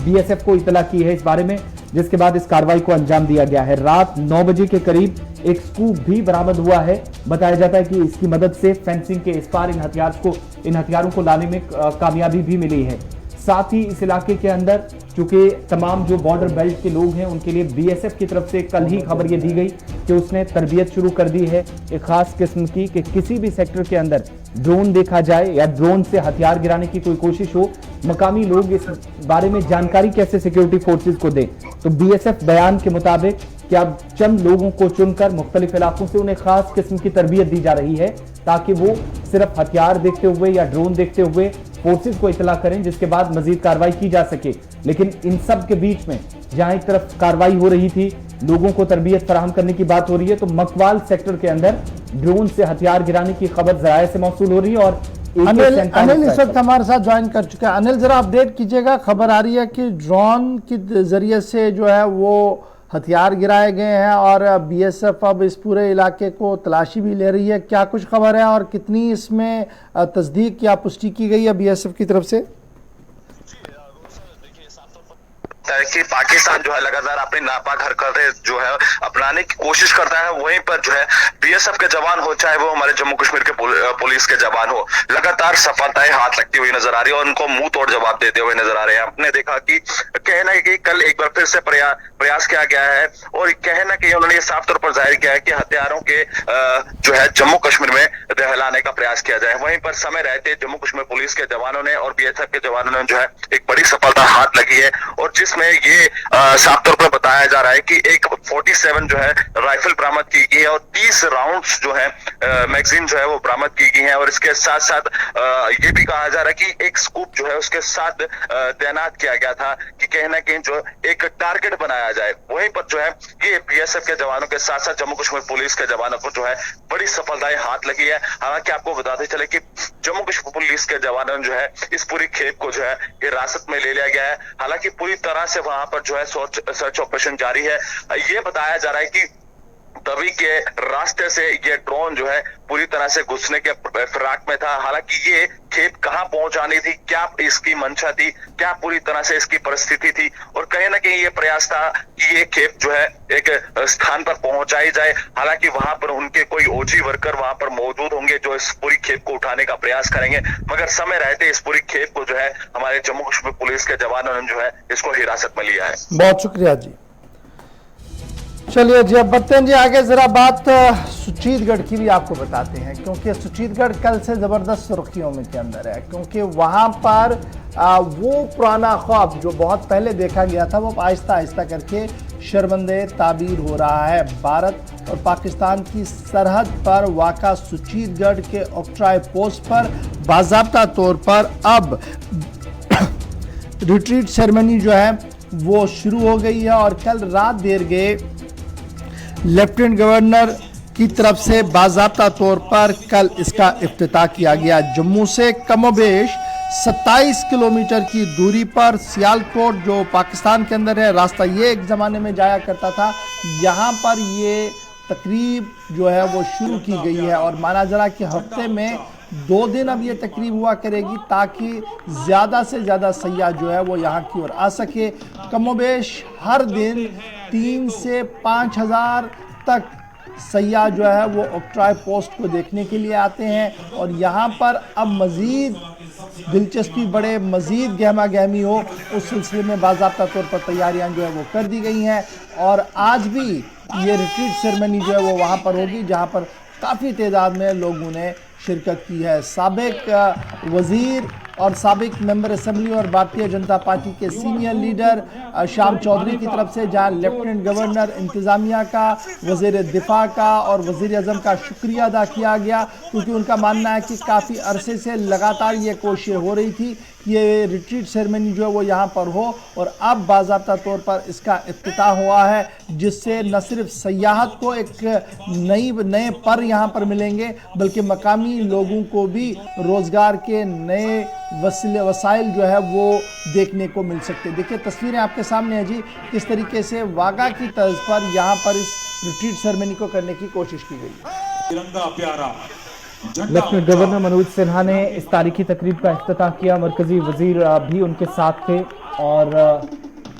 BSF को इतला की है इस बारे में, जिसके बाद इस कार्रवाई को अंजाम दिया गया है। रात 9 बजे के करीब एक स्कूप भी बरामद हुआ है। बताया जाता है कि इसकी मदद से फेंसिंग के इस पार इन हथियारों को लाने में कामयाबी भी मिली है। साथ ही इस इलाके के अंदर चूंकि तमाम जो बॉर्डर बेल्ट के लोग हैं उनके लिए BSF की तरफ से कल ही खबर ये दी गई कि उसने तरबियत शुरू कर दी है एक खास किस्म की, कि किसी भी सेक्टर के अंदर ड्रोन देखा जाए या ड्रोन से हथियार गिराने की कोई कोशिश हो, मकामी लोग इस बारे में जानकारी कैसे सिक्योरिटी फोर्सेज को दें। तो BSF बयान के मुताबिक कि अब चंद लोगों को चुनकर मुख्तलिफ इलाकों से उन्हें खास किस्म की तरबियत दी जा रही है ताकि वो सिर्फ हथियार देखते हुए या ड्रोन देखते हुए फोर्सेज को इतला करें, जिसके बाद मजीद कार्रवाई की जा सके। लेकिन इन सब के बीच में जहां एक तरफ कार्रवाई हो रही थी, लोगों को तरबियत फराहम करने की बात हो रही है, तो मकवाल सेक्टर के अंदर ड्रोन से हथियार गिराने की खबर जराये से मौसूल हो रही है। और अनिल इस वक्त हमारे साथ ज्वाइन कर चुका है। अनिल, जरा अपडेट कीजिएगा। खबर आ रही है कि ड्रोन के जरिए से जो है वो हथियार गिराए गए हैं और BSF अब इस पूरे इलाके को तलाशी भी ले रही है। क्या कुछ खबर है और कितनी इसमें तस्दीक या पुष्टि की गई है BSF की तरफ से? कि पाकिस्तान जो है लगातार अपनी नापाक हरकतें जो है अपनाने की कोशिश करता है, वहीं पर जो है BSF के जवान हो चाहे वो हमारे जम्मू कश्मीर के पुलिस के जवान हो, लगातार सफलताएं हाथ लगती हुई नजर आ रही है और उनको मुंह तोड़ जवाब देते हुए नजर आ रहे हैं। आपने देखा कि कहना है कि कल एक बार फिर से प्रयास किया गया है और कहना कि उन्होंने ये साफ तौर पर जाहिर किया है कि हथियारों के जो है जम्मू कश्मीर में दहलाने का प्रयास किया जाए। वहीं पर समय रहते जम्मू कश्मीर पुलिस के जवानों ने और BSF के जवानों ने जो है एक बड़ी सफलता हाथ लगी है और जिसमें ये साफ तौर पर बताया जा रहा है कि एक 47 जो है राइफल बरामद की गई है और 30 राउंड्स जो है मैगजीन जो है वो बरामद की गई है। और इसके साथ साथ ये भी कहा जा रहा है कि एक स्कूप जो है उसके साथ तैनात किया गया था कि कहीं ना कहीं जो एक टारगेट बनाया जाए। वहीं पर जो है ये BSF के जवानों के साथ साथ जम्मू कश्मीर पुलिस के जवानों को जो है बड़ी सफलताएं हाथ लगी है। हालांकि आपको बताते चले कि जम्मू कश्मीर पुलिस के जवानों ने जो है इस पूरी खेप को जो है हिरासत में ले लिया गया है। हालांकि पूरी तरह से वहां पर जो है सर्च ऑपरेशन जारी है। ये बताया जा रहा है कि तभी के रास्ते से ये ड्रोन जो है पूरी तरह से घुसने के फिराक में था। हालांकि ये खेप कहां पहुंचानी थी, क्या इसकी मंशा थी, क्या पूरी तरह से इसकी परिस्थिति थी और कहीं ना कहीं ये प्रयास था कि ये खेप जो है एक स्थान पर पहुंचाई जाए। हालांकि वहां पर उनके कोई OG वर्कर वहां पर मौजूद होंगे जो इस पूरी खेप को उठाने का प्रयास करेंगे, मगर समय रहते इस पूरी खेप को जो है हमारे जम्मू कश्मीर पुलिस के जवानों ने जो है इसको हिरासत में लिया है। बहुत शुक्रिया जी। चलिए जी, अब बढ़ते हैं जी आगे। जरा बात सुचीतगढ़ की भी आपको बताते हैं, क्योंकि सुचीतगढ़ कल से जबरदस्त सुर्खियों में के अंदर है, क्योंकि वहां पर वो पुराना ख्वाब जो बहुत पहले देखा गया था वो आहिस्ता आहिस्ता करके शर्मंदे ताबीर हो रहा है। भारत और पाकिस्तान की सरहद पर वाक़ा सुचीतगढ़ के ऑक्ट्राई पोस्ट पर बाज़ाब्ता तौर पर अब रिट्रीट सेरेमनी जो है वो शुरू हो गई है और कल रात देर गए लेफ्टिनेंट गवर्नर की तरफ से बाज़ाब्ता तौर पर कल इसका इफ्तिताह किया गया। जम्मू से कमोबेश 27 किलोमीटर की दूरी पर सियालकोट जो पाकिस्तान के अंदर है, रास्ता ये एक ज़माने में जाया करता था, यहाँ पर ये तकरीब जो है वो शुरू की गई है और माना जा रहा कि हफ्ते में 2 दिन अब ये तकरीब हुआ करेगी ताकि ज़्यादा से ज़्यादा सयाह जो है वो यहाँ की ओर आ सके। कमोबेश हर दिन 3 से 5 हज़ार तक सयाह जो है वो ऑक्ट्राई पोस्ट को देखने के लिए आते हैं और यहाँ पर अब मज़ीद दिलचस्पी बढ़े, मज़ीद गहमा गहमी हो, उस सिलसिले में बाज़ाब्ता तौर पर तैयारियाँ जो है वो कर दी गई हैं और आज भी ये रिट्रीट सेरेमनी जो है वो वहाँ पर होगी जहाँ पर काफ़ी तादाद में लोगों ने शिरकत की है। साबिक वज़ीर और साबिक मेंबर असेंबली और भारतीय जनता पार्टी के सीनियर लीडर शाम चौधरी की तरफ से, जहां लेफ्टिनेंट गवर्नर, इंतजामिया का, वजीर दिफा का और वजीर आजम का शुक्रिया अदा किया गया, क्योंकि उनका मानना है कि काफ़ी अरसे से लगातार ये कोशिश हो रही थी कि ये रिट्रीट सेरेमनी जो है वो यहाँ पर हो, और अब बाज़ाब्ता तौर पर इसका इफ्तिताह हुआ है, जिससे न सिर्फ सयाहत को एक नए पर यहाँ पर मिलेंगे, बल्कि मकामी लोगों को भी रोज़गार के नए वसाइल जो है वो देखने को मिल सकते हैं। देखिए तस्वीरें आपके सामने है जी, किस तरीके से वागा की तर्ज पर यहाँ पर इस रिट्रीट सेरेमनी को करने की कोशिश की गई है। तिरंगा प्यारा लेफ्टिनेंट गवर्नर मनोज सिन्हा ने इस तारीखी तकरीब का इफ्तिताह किया। मरकजी वजीर भी उनके साथ थे और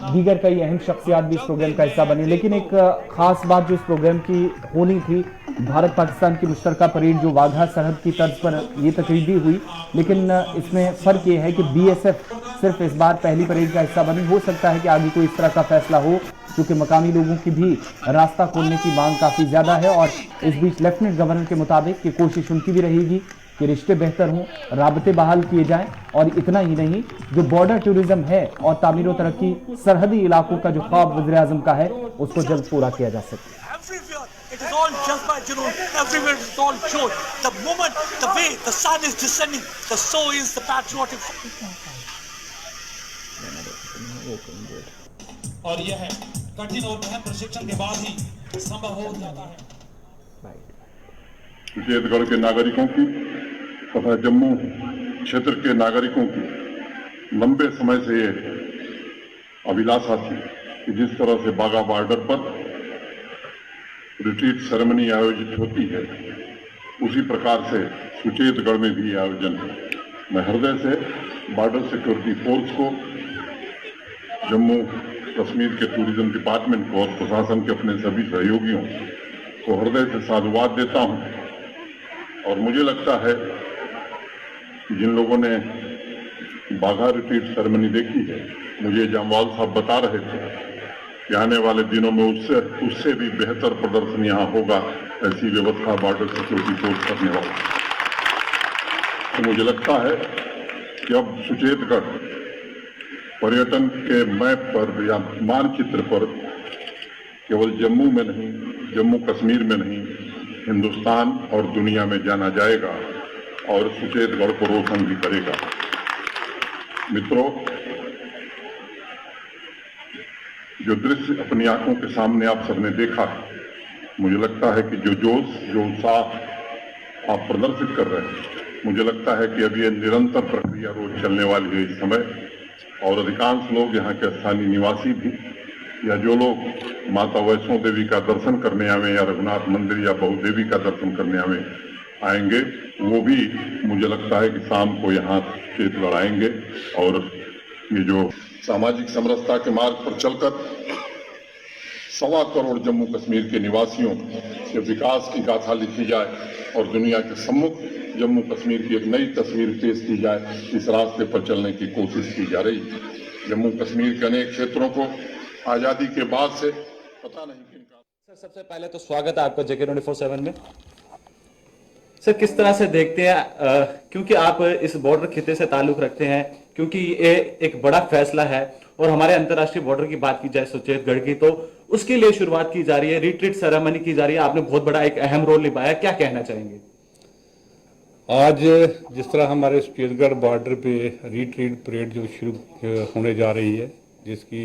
दीगर कई अहम शख्सियात भी इस प्रोग्राम का हिस्सा बनी। लेकिन एक खास बात जो इस प्रोग्राम की होनी थी, भारत पाकिस्तान की मुश्तरका परेड जो वाघा सरहद की तर्ज पर ये तकरीब भी हुई, लेकिन इसमें फ़र्क ये है कि BSF सिर्फ इस बार पहली परेड का हिस्सा बनी। हो सकता है कि आगे कोई इस तरह का फैसला हो, क्योंकि मकामी लोगों की भी रास्ता खोलने की मांग काफ़ी ज़्यादा है। और इस बीच लेफ्टिनेंट गवर्नर के मुताबिक कि कोशिश उनकी भी रहेगी कि रिश्ते बेहतर हों, राबते बहाल किए जाएं, और इतना ही नहीं, जो बॉर्डर टूरिज्म है और तामीर व तरक्की सरहदी इलाकों का जो ख्वाब वज़ीर आज़म का है उसको जल्द पूरा किया जा सके। It is all just by Junoon. Everywhere it's all shown. The moment, the way the sun is descending, the so is the patriotic. और यह कठिन और गहन प्रशिक्षण के बाद ही संभव हो जाता है। सुचेतगढ़ के नागरिकों की तथा जम्मू क्षेत्र के नागरिकों की लंबे समय से ये अभिलाषा थी कि जिस तरह से बाघा बॉर्डर पर रिट्रीट सेरेमनी आयोजित होती है, उसी प्रकार से सुचेतगढ़ में भी आयोजन है। मैं हृदय से बॉर्डर सिक्योरिटी फोर्स को, जम्मू कश्मीर के टूरिज्म डिपार्टमेंट को और प्रशासन के अपने सभी सहयोगियों को हृदय से साधुवाद देता हूं। और मुझे लगता है कि जिन लोगों ने बाघा रिट्रीट सेरेमनी देखी है, मुझे जामवाल साहब बता रहे थे कि आने वाले दिनों में उससे भी बेहतर प्रदर्शन यहाँ होगा, ऐसी व्यवस्था बॉर्डर सिक्योरिटी फोर्स करने वाला। तो मुझे लगता है कि अब सुचेतगढ़ पर्यटन के मैप पर या मानचित्र पर केवल जम्मू में नहीं, जम्मू कश्मीर में नहीं, हिंदुस्तान और दुनिया में जाना जाएगा और सुचेतगढ़ को रोशन भी करेगा। मित्रों, जो दृश्य अपनी आंखों के सामने आप सबने देखा है, मुझे लगता है कि जो जोश, जो उत्साह आप प्रदर्शित कर रहे हैं, मुझे लगता है कि अब ये निरंतर प्रक्रिया रोज चलने वाली है इस समय। और अधिकांश लोग यहाँ के स्थानीय निवासी भी, या जो लोग माता वैष्णो देवी का दर्शन करने आवे या रघुनाथ मंदिर या बहुदेवी का दर्शन करने आएंगे, वो भी मुझे लगता है कि शाम को यहाँ सुचेतगढ़ आएंगे। और ये जो सामाजिक समरसता के मार्ग पर चलकर 1.25 करोड़ जम्मू कश्मीर के निवासियों के विकास की गाथा लिखी जाए और दुनिया के सम्मुख जम्मू कश्मीर की एक नई तस्वीर पेश की जाए, इस रास्ते पर चलने की कोशिश की जा रही है। जम्मू कश्मीर के अनेक क्षेत्रों को आजादी के बाद से पता नहीं किनका। सर, सबसे पहले तो स्वागत है आपका JK 24/7 में। सर, किस तरह से देखते हैं, क्योंकि आप इस बॉर्डर खिते से ताल्लुक रखते हैं, क्योंकि ये एक बड़ा फैसला है और हमारे अंतर्राष्ट्रीय बॉर्डर की बात की जाए सुचेतगढ़ की, तो उसके लिए शुरुआत की जा रही है, रिट्रीट सेरेमनी की जा रही है, आपने बहुत बड़ा एक अहम रोल निभाया, क्या कहना चाहेंगे? आज जिस तरह हमारे सुचेतगढ़ बॉर्डर पे रिट्रीट परेड जो शुरू होने जा रही है, जिसकी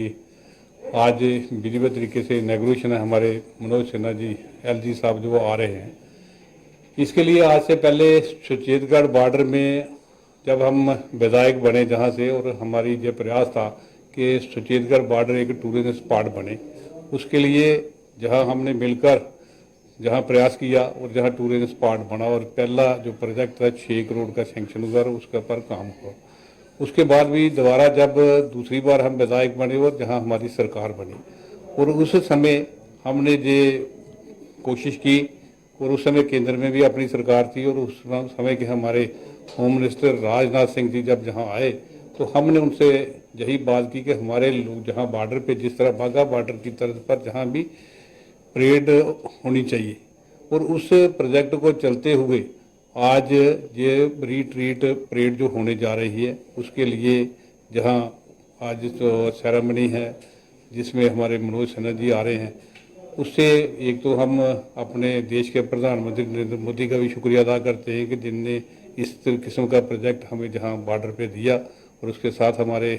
आज विधिवत तरीके से इनॉग्रेशन है, हमारे मनोज सिन्हा जी LG साहब जो आ रहे हैं, इसके लिए आज से पहले सुचेतगढ़ बॉर्डर में जब हम विधायक बने जहां से, और हमारी ये प्रयास था कि सुचेतगढ़ बॉर्डर एक टूरिज्म स्पॉट बने, उसके लिए जहां हमने मिलकर जहां प्रयास किया और जहां टूरिज्म स्पॉट बना, और पहला जो प्रोजेक्ट था 6 करोड़ का सैंक्शन हुआ और उसके पर काम हुआ। उसके बाद भी दोबारा जब दूसरी बार हम विधायक बने और जहां हमारी सरकार बनी, और उस समय हमने ये कोशिश की, और उस समय केंद्र में भी अपनी सरकार थी, और उस समय के हमारे होम मिनिस्टर राजनाथ सिंह जी जब जहां आए, तो हमने उनसे यही बात की कि हमारे लोग जहां बॉर्डर पे, जिस तरह बाघा बॉर्डर की तर्ज पर जहां भी परेड होनी चाहिए, और उस प्रोजेक्ट को चलते हुए आज ये रीट्रीट परेड जो होने जा रही है उसके लिए जहां आज जो सेरेमनी है जिसमें हमारे मनोज सिन्हा जी आ रहे हैं, उससे एक तो हम अपने देश के प्रधानमंत्री नरेंद्र मोदी का भी शुक्रिया अदा करते हैं कि जिनने इस किस्म का प्रोजेक्ट हमें जहां बॉर्डर पे दिया, और उसके साथ हमारे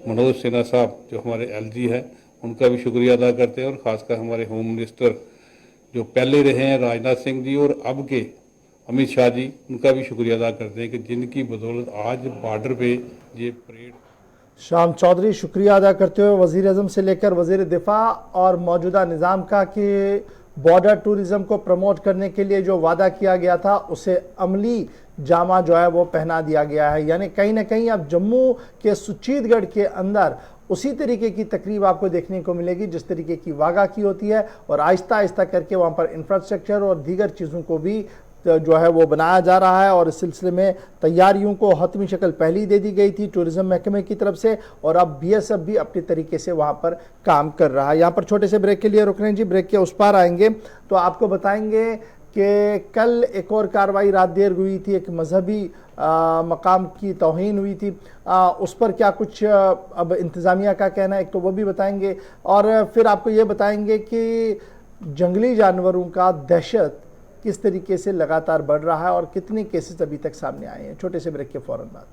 मनोज सिन्हा साहब जो हमारे एलजी है उनका भी शुक्रिया अदा करते हैं, और ख़ासकर हमारे होम मिनिस्टर जो पहले रहे हैं राजनाथ सिंह जी और अब के अमित शाह जी, उनका भी शुक्रिया अदा करते हैं कि जिनकी बदौलत आज बॉर्डर पे ये परेड। शाम चौधरी शुक्रिया अदा करते हुए वज़ीर आज़म से लेकर वज़ीर दिफा और मौजूदा निज़ाम का कि बॉर्डर टूरिज़्म को प्रमोट करने के लिए जो वादा किया गया था उसे अमली जामा जो है वो पहना दिया गया है। यानी कहीं ना कहीं अब जम्मू के सुचीतगढ़ के अंदर उसी तरीके की तकरीब आपको देखने को मिलेगी जिस तरीके की वागा की होती है, और आहिस्ता आहिस्ता करके वहाँ पर इंफ्रास्ट्रक्चर और दीगर चीज़ों को भी जो है वो बनाया जा रहा है। और इस सिलसिले में तैयारियों को हतमी शक्ल पहले ही दे दी गई थी टूरिज़्म महकमे की तरफ से, और अब बीएसएफ भी अपनी तरीके से वहाँ पर काम कर रहा है। यहाँ पर छोटे से ब्रेक के लिए रुक रहे हैं जी, ब्रेक के उस पार आएंगे तो आपको बताएंगे कि कल एक और कार्रवाई रात देर हुई थी, एक मजहबी मकाम की तौहीन हुई थी, उस पर क्या कुछ अब इंतज़ामिया का कहना है, एक तो वो भी बताएंगे, और फिर आपको ये बताएंगे कि जंगली जानवरों का दहशत किस तरीके से लगातार बढ़ रहा है और कितने केसेस अभी तक सामने आए हैं। छोटे से ब्रेक के फौरन बाद।